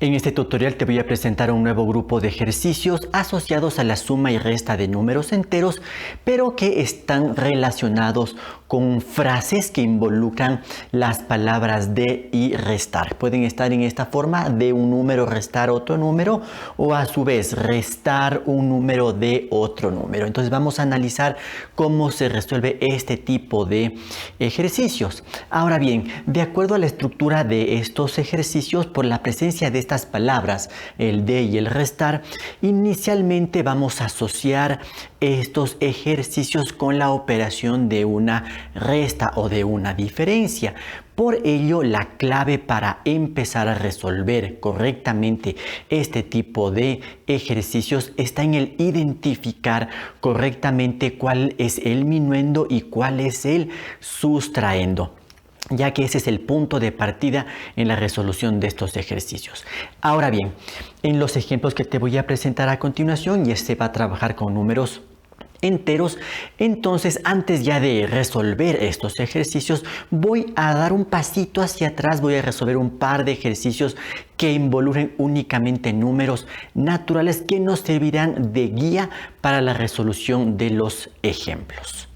En este tutorial te voy a presentar un nuevo grupo de ejercicios asociados a la suma y resta de números enteros, pero que están relacionados con frases que involucran las palabras de y restar. Pueden estar en esta forma: de un número restar otro número, o a su vez restar un número de otro número. Entonces vamos a analizar cómo se resuelve este tipo de ejercicios. Ahora bien, de acuerdo a la estructura de estos ejercicios, por la presencia de estas palabras, el de y el restar, inicialmente vamos a asociar estos ejercicios con la operación de una resta o de una diferencia. Por ello, la clave para empezar a resolver correctamente este tipo de ejercicios está en el identificar correctamente cuál es el minuendo y cuál es el sustraendo, ya que ese es el punto de partida en la resolución de estos ejercicios. Ahora bien, en los ejemplos que te voy a presentar a continuación, ya se va a trabajar con números enteros. Entonces, antes ya de resolver estos ejercicios, voy a dar un pasito hacia atrás. Voy a resolver un par de ejercicios que involucren únicamente números naturales que nos servirán de guía para la resolución de los ejemplos.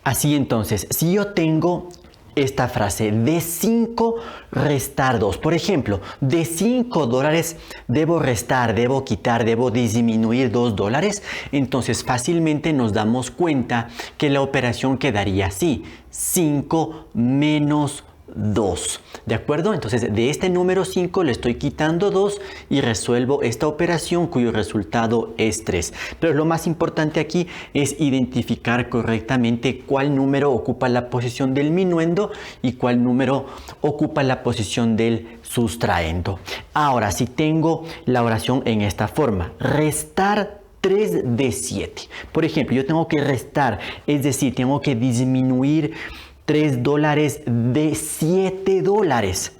Así entonces, si yo tengo esta frase: de 5 restar 2. Por ejemplo, de $5 debo restar, debo quitar, debo disminuir $2. Entonces fácilmente nos damos cuenta que la operación quedaría así: 5 menos 2. ¿De acuerdo? Entonces de este número 5 le estoy quitando 2 y resuelvo esta operación cuyo resultado es 3. Pero lo más importante aquí es identificar correctamente cuál número ocupa la posición del minuendo y cuál número ocupa la posición del sustraendo. Ahora, si tengo la oración en esta forma: restar 3 de 7. Por ejemplo, yo tengo que restar, es decir, tengo que disminuir $3 de $7.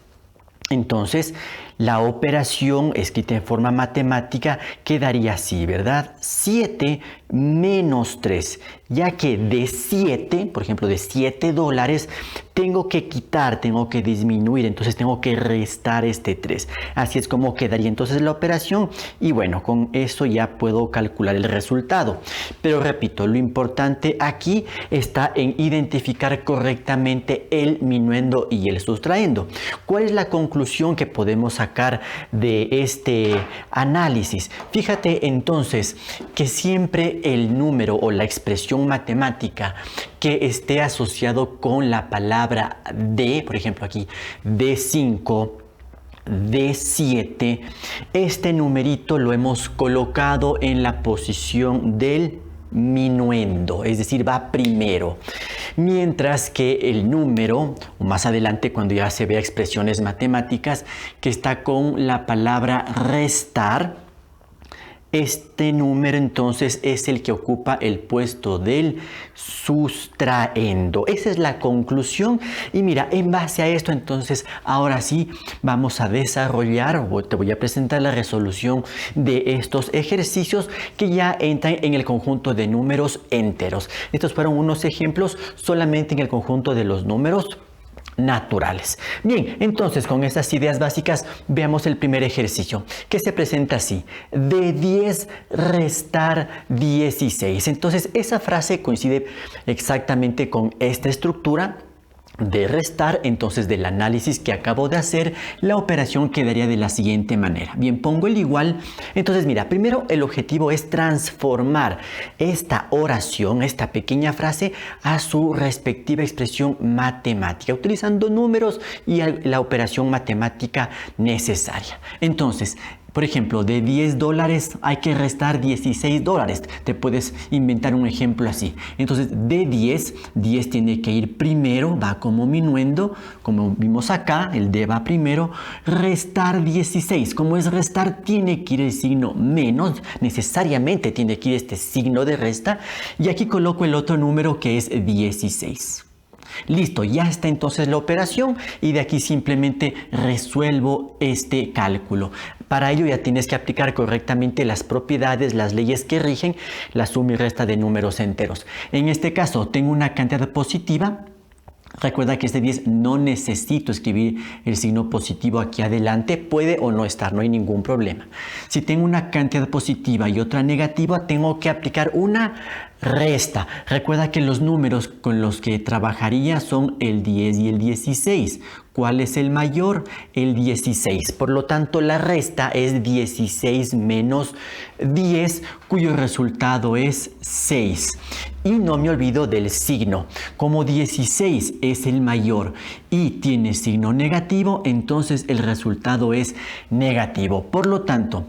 Entonces, la operación escrita en forma matemática quedaría así, ¿verdad? 7 menos 3, ya que de 7, por ejemplo, de $7, tengo que quitar, tengo que disminuir, entonces tengo que restar este 3. Así es como quedaría entonces la operación, y bueno, con eso ya puedo calcular el resultado. Pero repito, lo importante aquí está en identificar correctamente el minuendo y el sustraendo. ¿Cuál es la conclusión que podemos sacar de este análisis? Fíjate entonces que siempre el número o la expresión matemática que esté asociado con la palabra de, por ejemplo aquí, de 5, de 7, este numerito lo hemos colocado en la posición del minuendo, es decir, va primero. Mientras que el número, o más adelante cuando ya se vea expresiones matemáticas, que está con la palabra restar, este número entonces es el que ocupa el puesto del sustraendo. Esa es la conclusión. Y mira, en base a esto entonces, ahora sí vamos a desarrollar, o te voy a presentar la resolución de estos ejercicios que ya entran en el conjunto de números enteros. Estos fueron unos ejemplos solamente en el conjunto de los números naturales. Bien, entonces con estas ideas básicas veamos el primer ejercicio, que se presenta así: de 10 restar 16. Entonces esa frase coincide exactamente con esta estructura de restar. Entonces, del análisis que acabo de hacer, la operación quedaría de la siguiente manera. Bien, pongo el igual. Entonces, mira, primero el objetivo es transformar esta oración, esta pequeña frase, a su respectiva expresión matemática, utilizando números y la operación matemática necesaria. Entonces, por ejemplo, de $10 hay que restar $16. Te puedes inventar un ejemplo así. Entonces, de 10 tiene que ir primero, va como minuendo, como vimos acá, el de va primero. Restar 16, como es restar, tiene que ir el signo menos, necesariamente tiene que ir este signo de resta. Y aquí coloco el otro número que es 16. Listo, ya está entonces la operación y de aquí simplemente resuelvo este cálculo. Para ello ya tienes que aplicar correctamente las propiedades, las leyes que rigen la suma y resta de números enteros. En este caso tengo una cantidad positiva, Recuerda que este 10 no necesito escribir el signo positivo aquí adelante, puede o no estar, no hay ningún problema. Si tengo una cantidad positiva y otra negativa, tengo que aplicar una resta. Recuerda que los números con los que trabajaría son el 10 y el 16. ¿Cuál es el mayor? El 16. Por lo tanto, la resta es 16 menos 10, cuyo resultado es 6. Y no me olvido del signo. Como 16 es el mayor y tiene signo negativo, entonces el resultado es negativo. Por lo tanto,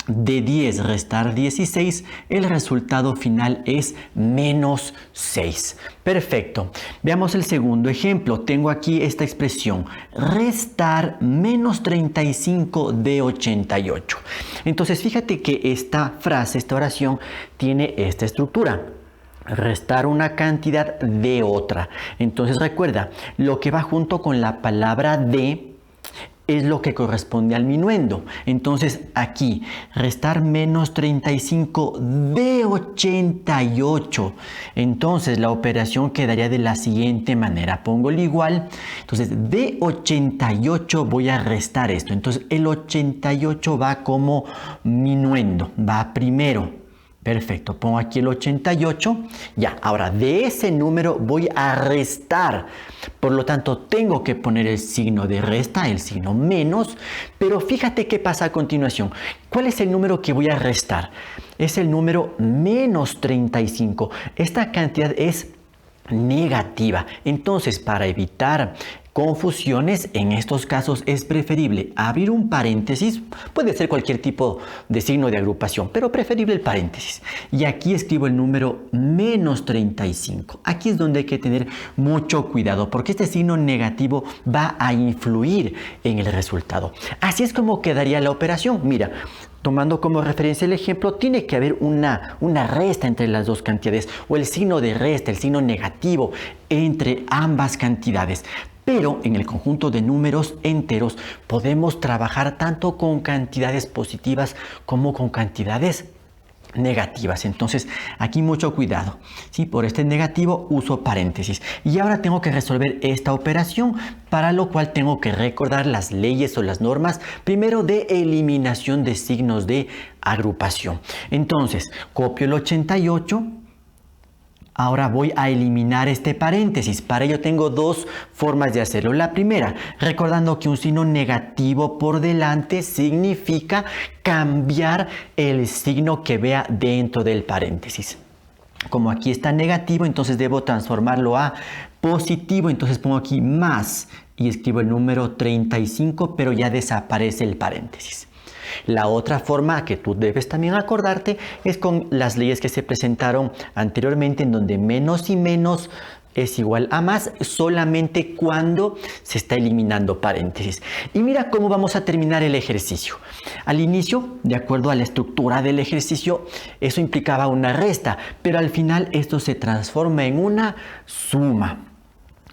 de 10 restar 16, el resultado final es menos 6. Perfecto. Veamos el segundo ejemplo. Tengo aquí esta expresión, restar menos 35 de 88. Entonces, fíjate que esta frase, esta oración, tiene esta estructura. Restar una cantidad de otra. Entonces, recuerda, lo que va junto con la palabra de es lo que corresponde al minuendo. Entonces aquí, restar menos 35 de 88. Entonces la operación quedaría de la siguiente manera. Pongo el igual. Entonces de 88 voy a restar esto. Entonces el 88 va como minuendo, va primero. Perfecto, pongo aquí el 88. Ya, ahora de ese número voy a restar. Por lo tanto, tengo que poner el signo de resta, el signo menos. Pero fíjate qué pasa a continuación. ¿Cuál es el número que voy a restar? Es el número menos 35. Esta cantidad es negativa. Entonces, para evitar confusiones, en estos casos es preferible abrir un paréntesis, puede ser cualquier tipo de signo de agrupación, pero preferible el paréntesis. Y aquí escribo el número menos 35. Aquí es donde hay que tener mucho cuidado, porque este signo negativo va a influir en el resultado. Así es como quedaría la operación. Mira, tomando como referencia el ejemplo, tiene que haber una resta entre las dos cantidades, o el signo de resta, el signo negativo entre ambas cantidades. Pero en el conjunto de números enteros podemos trabajar tanto con cantidades positivas como con cantidades negativas. Entonces aquí mucho cuidado, ¿sí? Por este negativo uso paréntesis. Y ahora tengo que resolver esta operación, para lo cual tengo que recordar las leyes o las normas, primero de eliminación de signos de agrupación. Entonces copio el 88. Ahora voy a eliminar este paréntesis. Para ello tengo dos formas de hacerlo. La primera, recordando que un signo negativo por delante significa cambiar el signo que vea dentro del paréntesis. Como aquí está negativo, entonces debo transformarlo a positivo. Entonces pongo aquí más y escribo el número 35, pero ya desaparece el paréntesis. La otra forma que tú debes también acordarte es con las leyes que se presentaron anteriormente, en donde menos y menos es igual a más solamente cuando se está eliminando paréntesis. Y mira cómo vamos a terminar el ejercicio. Al inicio, de acuerdo a la estructura del ejercicio, eso implicaba una resta, pero al final esto se transforma en una suma.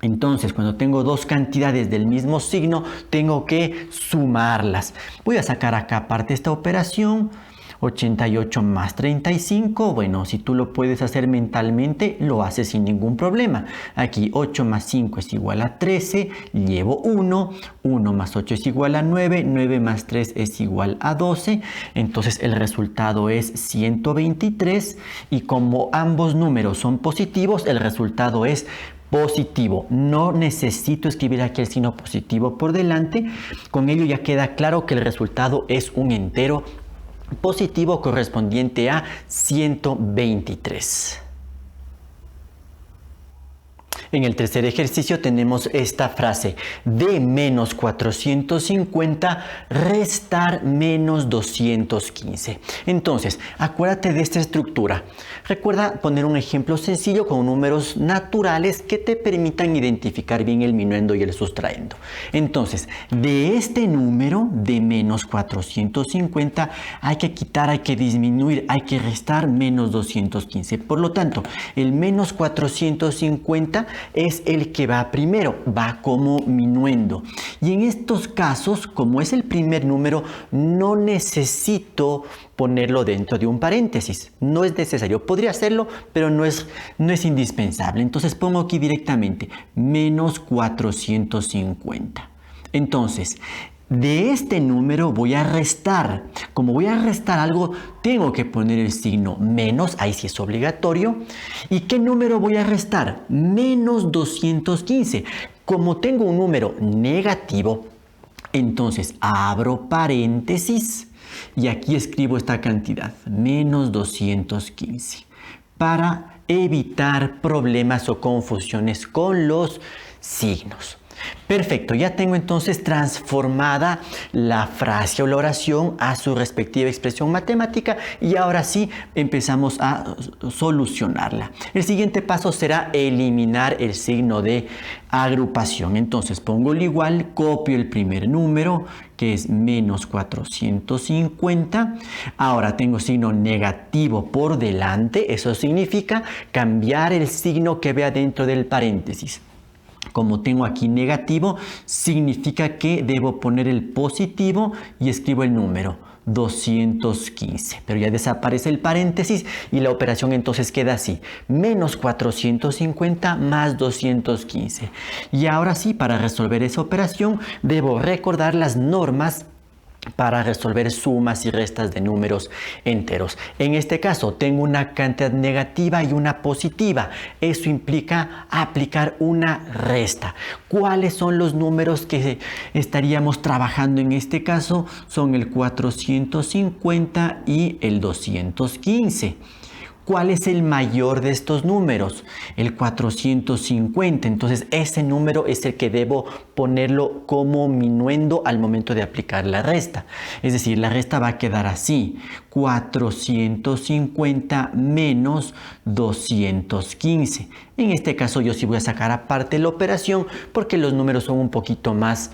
Entonces, cuando tengo dos cantidades del mismo signo, tengo que sumarlas. Voy a sacar acá aparte esta operación. 88 más 35, bueno, si tú lo puedes hacer mentalmente, lo haces sin ningún problema. Aquí 8 más 5 es igual a 13, llevo 1, 1 más 8 es igual a 9, 9 más 3 es igual a 12, entonces el resultado es 123 y como ambos números son positivos, el resultado es positivo. No necesito escribir aquí el signo positivo por delante, con ello ya queda claro que el resultado es un entero positivo correspondiente a 123. En el tercer ejercicio tenemos esta frase: de menos 450 restar menos 215. Entonces, acuérdate de esta estructura. Recuerda poner un ejemplo sencillo con números naturales que te permitan identificar bien el minuendo y el sustraendo. Entonces, de este número de menos 450 hay que quitar, hay que disminuir, hay que restar menos 215. Por lo tanto, el menos 450 es el que va primero, va como minuendo. Y en estos casos, como es el primer número, no necesito ponerlo dentro de un paréntesis. No es necesario. Podría hacerlo, pero no es indispensable. Entonces pongo aquí directamente menos 450. Entonces, de este número voy a restar. Como voy a restar algo, tengo que poner el signo menos, ahí sí es obligatorio. ¿Y qué número voy a restar? Menos 215. Como tengo un número negativo, entonces abro paréntesis y aquí escribo esta cantidad, menos 215, para evitar problemas o confusiones con los signos. Perfecto, ya tengo entonces transformada la frase o la oración a su respectiva expresión matemática y ahora sí empezamos a solucionarla. El siguiente paso será eliminar el signo de agrupación. Entonces pongo el igual, copio el primer número que es menos 450. Ahora tengo signo negativo por delante, eso significa cambiar el signo que vea dentro del paréntesis. Como tengo aquí negativo, significa que debo poner el positivo y escribo el número 215. Pero ya desaparece el paréntesis y la operación entonces queda así. Menos 450 más 215. Y ahora sí, para resolver esa operación, debo recordar las normas para resolver sumas y restas de números enteros. En este caso tengo una cantidad negativa y una positiva. Eso implica aplicar una resta. ¿Cuáles son los números que estaríamos trabajando en este caso? Son el 450 y el 215. ¿Cuál es el mayor de estos números? El 450. Entonces ese número es el que debo ponerlo como minuendo al momento de aplicar la resta. Es decir, la resta va a quedar así. 450 menos 215. En este caso yo sí voy a sacar aparte la operación porque los números son un poquito más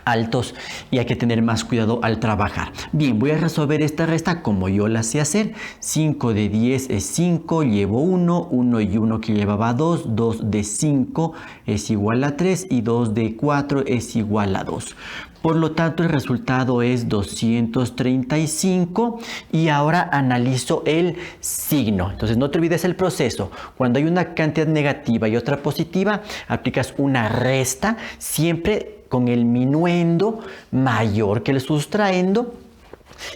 altos y hay que tener más cuidado al trabajar. Bien, voy a resolver esta resta como yo la sé hacer. 5 de 10 es 5, llevo 1, 1 y 1 que llevaba 2, 2 de 5 es igual a 3 y 2 de 4 es igual a 2. Por lo tanto, el resultado es 235 y ahora analizo el signo. Entonces, no te olvides el proceso. Cuando hay una cantidad negativa y otra positiva, aplicas una resta siempre con el minuendo mayor que el sustraendo.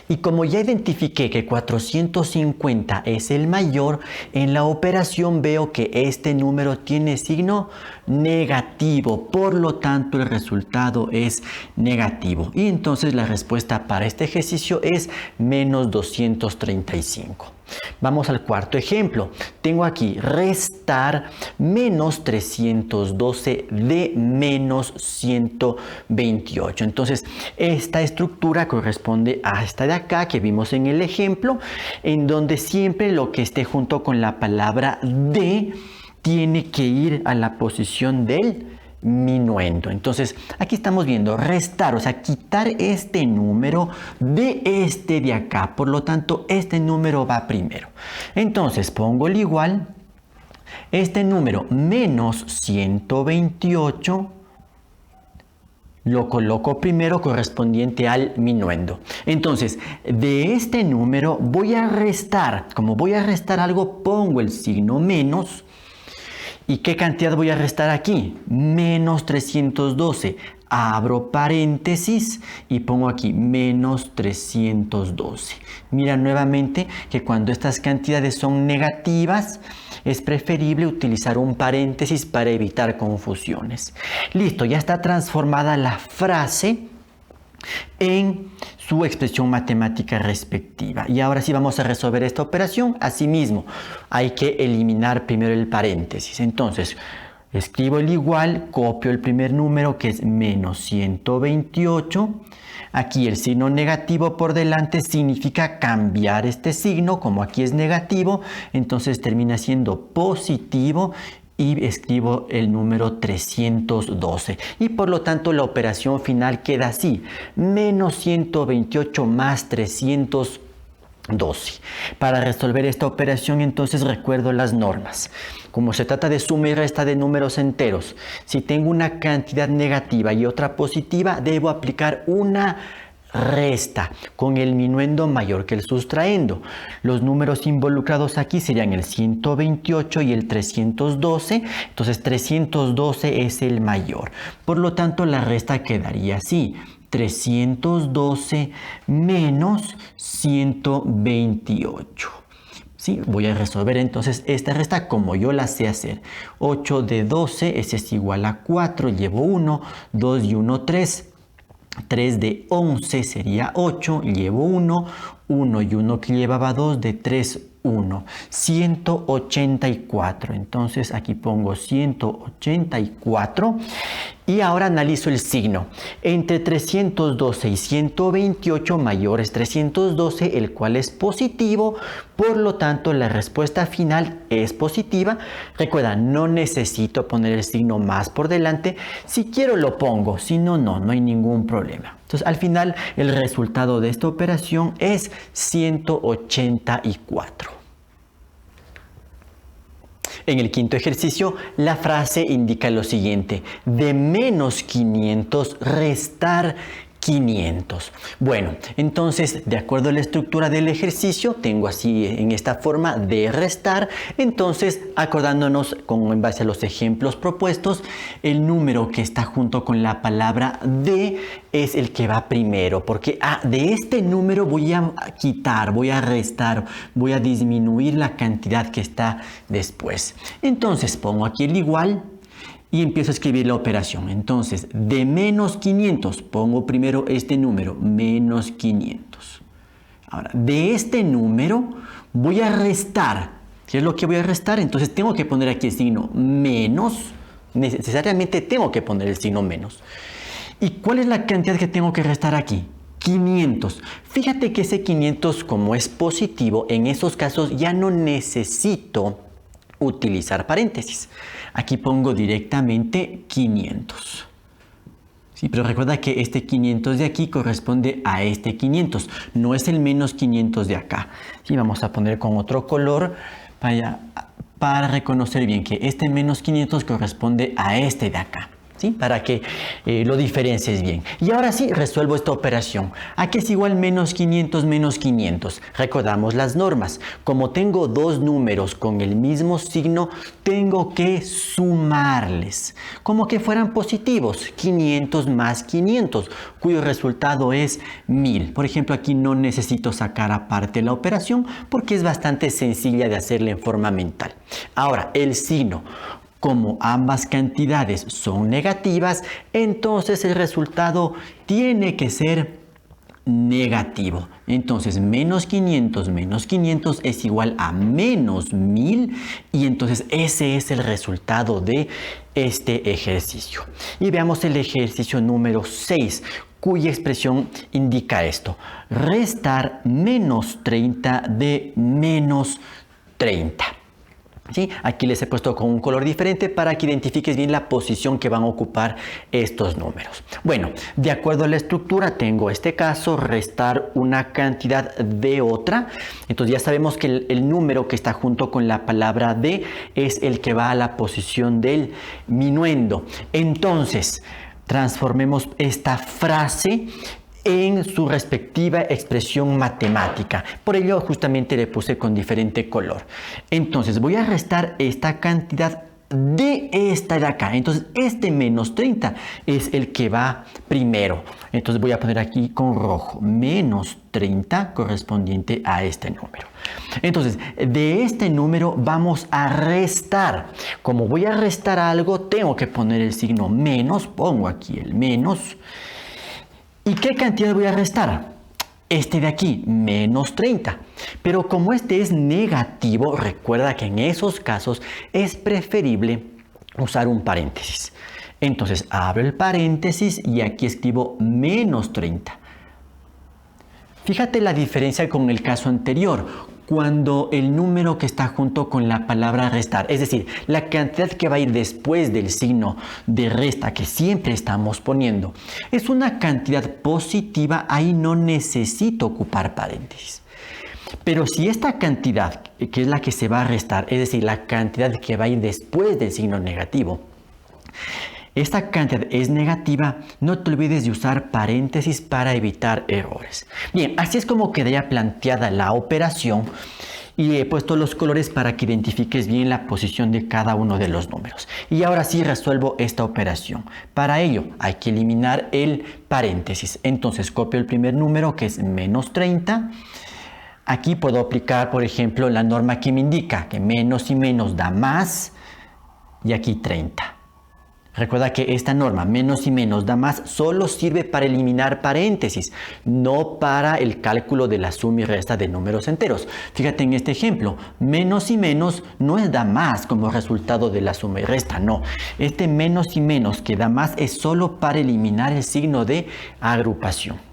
Y como ya identifiqué que 450 es el mayor, en la operación veo que este número tiene signo negativo. Por lo tanto, el resultado es negativo. Y entonces la respuesta para este ejercicio es menos 235. Vamos al cuarto ejemplo. Tengo aquí restar menos 312 de menos 128. Entonces, esta estructura corresponde a esta de acá que vimos en el ejemplo, en donde siempre lo que esté junto con la palabra de tiene que ir a la posición del minuendo. Entonces aquí estamos viendo restar, o sea, quitar este número de este de acá. Por lo tanto, este número va primero. Entonces pongo el igual. Este número menos 128 lo coloco primero correspondiente al minuendo. Entonces, de este número voy a restar. Como voy a restar algo, pongo el signo menos. ¿Y qué cantidad voy a restar aquí? Menos 312. Abro paréntesis y pongo aquí menos 312. Mira nuevamente que cuando estas cantidades son negativas, es preferible utilizar un paréntesis para evitar confusiones. Listo, ya está transformada la frase en su expresión matemática respectiva. Y ahora sí vamos a resolver esta operación. Asimismo, hay que eliminar primero el paréntesis. Entonces, escribo el igual, copio el primer número que es menos 128. Aquí el signo negativo por delante significa cambiar este signo. Como aquí es negativo, entonces termina siendo positivo. Y escribo el número 312 y por lo tanto la operación final queda así: menos 128 más 312 12. Para resolver esta operación, entonces recuerdo las normas. Como se trata de suma y resta de números enteros, si tengo una cantidad negativa y otra positiva, debo aplicar una resta con el minuendo mayor que el sustraendo. Los números involucrados aquí serían el 128 y el 312. Entonces 312 es el mayor. Por lo tanto, la resta quedaría así: 312 menos 128. ¿Sí? Voy a resolver entonces esta resta como yo la sé hacer. 8 de 12, ese es igual a 4, llevo 1, 2 y 1, 3. 3 de 11 sería 8, llevo 1, 1 y 1 que llevaba 2, de 3, 1. 184, entonces aquí pongo 184 y ahora analizo el signo. Entre 312 y 128 mayor es 312, el cual es positivo, por lo tanto la respuesta final es positiva. Recuerda, no necesito poner el signo más por delante, si quiero lo pongo, si no, no hay ningún problema. Entonces al final el resultado de esta operación es 184. En el quinto ejercicio, la frase indica lo siguiente: de menos 500 restar 500. Bueno, entonces, de acuerdo a la estructura del ejercicio, tengo así en esta forma de restar. Entonces, acordándonos en base a los ejemplos propuestos, el número que está junto con la palabra de es el que va primero, porque de este número voy a quitar, voy a restar, voy a disminuir la cantidad que está después. Entonces, pongo aquí el igual y empiezo a escribir la operación. Entonces, de menos 500, pongo primero este número, menos 500. Ahora, de este número voy a restar. ¿Qué es lo que voy a restar? Entonces, tengo que poner aquí el signo menos. Necesariamente tengo que poner el signo menos. ¿Y cuál es la cantidad que tengo que restar aquí? 500. Fíjate que ese 500, como es positivo, en esos casos ya no necesito utilizar paréntesis. Aquí pongo directamente 500. Sí, pero recuerda que este 500 de aquí corresponde a este 500. No es el menos 500 de acá. Sí, vamos a poner con otro color para reconocer bien que este menos 500 corresponde a este de acá. ¿Sí? Para que lo diferencies bien. Y ahora sí, resuelvo esta operación. Aquí es igual menos 500 menos 500. Recordamos las normas. Como tengo dos números con el mismo signo, tengo que sumarles. Como que fueran positivos. 500 más 500, cuyo resultado es 1000. Por ejemplo, aquí no necesito sacar aparte la operación porque es bastante sencilla de hacerla en forma mental. Ahora, el signo. Como ambas cantidades son negativas, entonces el resultado tiene que ser negativo. Entonces, menos 500 es igual a menos 1000 y entonces ese es el resultado de este ejercicio. Y veamos el ejercicio número 6, cuya expresión indica esto: restar menos 30 de menos 30. ¿Sí? Aquí les he puesto con un color diferente para que identifiques bien la posición que van a ocupar estos números. Bueno, de acuerdo a la estructura, tengo este caso, restar una cantidad de otra. Entonces ya sabemos que el número que está junto con la palabra de es el que va a la posición del minuendo. Entonces, transformemos esta frase en su respectiva expresión matemática. Por ello justamente le puse con diferente color. Entonces voy a restar esta cantidad de esta de acá. Entonces este menos 30 es el que va primero. Entonces voy a poner aquí con rojo, menos 30 correspondiente a este número. Entonces de este número vamos a restar. Como voy a restar algo, tengo que poner el signo menos. Pongo aquí el menos. ¿Y qué cantidad voy a restar? Este de aquí, menos 30. Pero como este es negativo, recuerda que en esos casos es preferible usar un paréntesis. Entonces abro el paréntesis y aquí escribo menos 30. Fíjate la diferencia con el caso anterior, cuando el número que está junto con la palabra restar, es decir, la cantidad que va a ir después del signo de resta que siempre estamos poniendo, es una cantidad positiva, ahí no necesito ocupar paréntesis. Pero si esta cantidad, que es la que se va a restar, es decir, la cantidad que va a ir después del signo negativo, esta cantidad es negativa, no te olvides de usar paréntesis para evitar errores. Bien, así es como quedaría planteada la operación y he puesto los colores para que identifiques bien la posición de cada uno de los números. Y ahora sí resuelvo esta operación. Para ello hay que eliminar el paréntesis. Entonces copio el primer número, que es menos 30. Aquí puedo aplicar, por ejemplo, la norma que me indica que menos y menos da más, y aquí 30. Recuerda que esta norma, menos y menos da más, solo sirve para eliminar paréntesis, no para el cálculo de la suma y resta de números enteros. Fíjate en este ejemplo, menos y menos no es da más como resultado de la suma y resta, no. Este menos y menos que da más es solo para eliminar el signo de agrupación.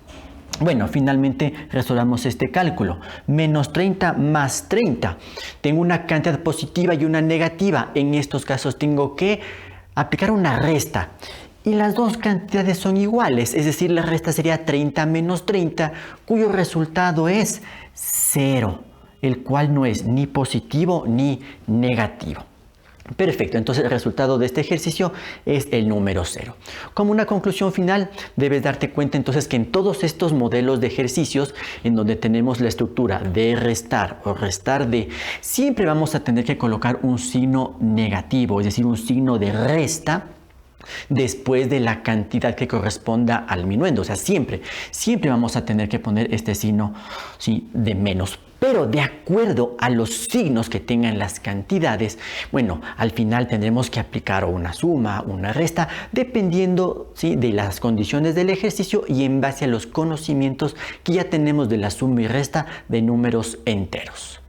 Bueno, finalmente resolvamos este cálculo. Menos 30 más 30. Tengo una cantidad positiva y una negativa. En estos casos tengo que aplicar una resta. Y las dos cantidades son iguales. Es decir, la resta sería 30 menos 30, cuyo resultado es 0, el cual no es ni positivo ni negativo. Perfecto, entonces el resultado de este ejercicio es el número 0. Como una conclusión final, debes darte cuenta entonces que en todos estos modelos de ejercicios en donde tenemos la estructura de restar o restar de, siempre vamos a tener que colocar un signo negativo, es decir, un signo de resta después de la cantidad que corresponda al minuendo. O sea, siempre vamos a tener que poner este signo, ¿sí?, de menos. Pero de acuerdo a los signos que tengan las cantidades, bueno, al final tendremos que aplicar una suma, una resta, dependiendo, ¿sí?, de las condiciones del ejercicio y en base a los conocimientos que ya tenemos de la suma y resta de números enteros.